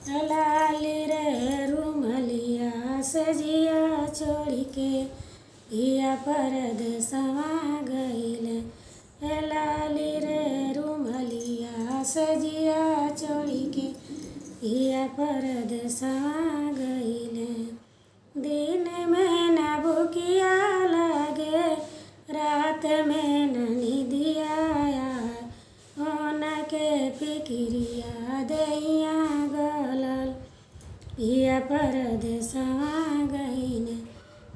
लाली रे रुमलिया सजिया छोड़ी के पिया परदेसवा गइले। लाली रे रुमलिया सजिया छोड़ी के पिया परदेसवा गइले। दिन में न भूखिया लागे, रात में न निदिया आए, उनके फिक्रिया दैया गलल पिया परदेसवा गइले।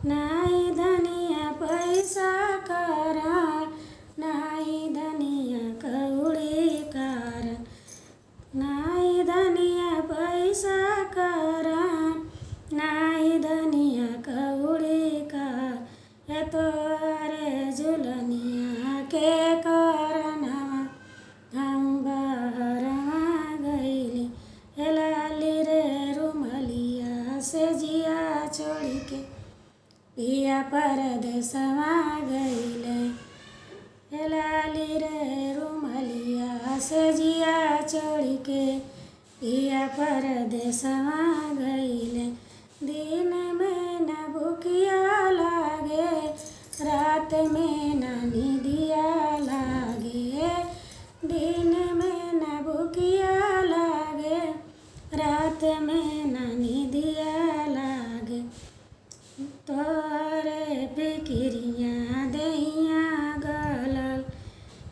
नाई धनिया पैसा कारण, नाई धनिया कौड़ी कारण, नाई धनिया पैसा कारण, नाई धनिया कौड़ी कारण, तोरे झुलनिया के कारणवा हम बहरवा गइली। लाली रे रुमलिया सजिया छोड़ी के पिया परदेसवा गइले। लाली रे रुमलिया सजिया छोड़ी के पिया परदेसवा गइले। दिन में न भूखिया लागे, रात में न निदिया लागे, दिन में न भूखिया लागे, रात में न निदिया लागे, तोरे फिक्रिया दैया गलल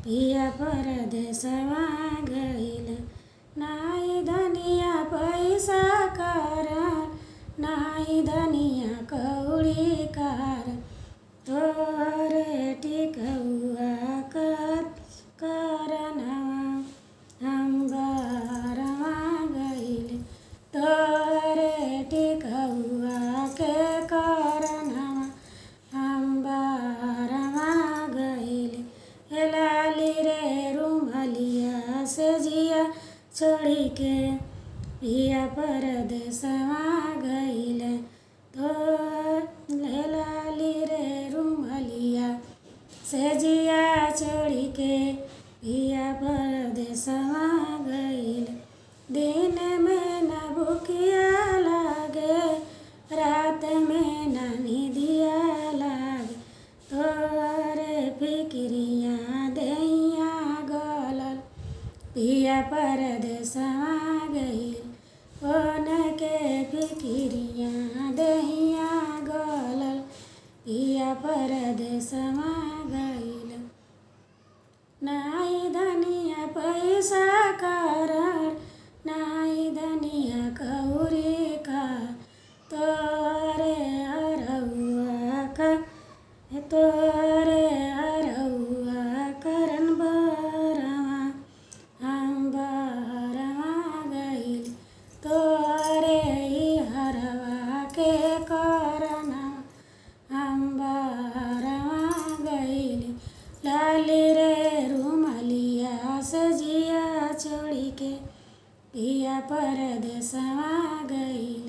पिया परदेसवा गइले। नाई धनिया पैसा कारण, नाई धनिया कौड़ी कारण, तोरे टिकउआ कारणवा हम बहरवा गइले। तोरे टिकउआ के कारणवा हम बहरवा गइले। लाली रे रुमलिया सजिया छोड़ी के पिया परदेसवा गइले। लाली रे रुमलिया सजिया छोड़ी के पिया परदेसवा गइले। दिन में न भूखिया लागे, रात में न निदिया लागे, तोरे फिक्रिया दैया गलल पिया परदेसवा गइले। उनके फिक्रिया दैया गलल पिया परदेसवा गइले। नाई धनिया पैसा कारण, नाई धनिया कौड़ी कारण, तोरे अरहुआ करन बरवा हम बहरवा गइली। तोरे हरवा के कारणवा हम बहरवा गइली। लाली रे रुमलिया सजिया छोड़ी के पिया परदेसवा गइले।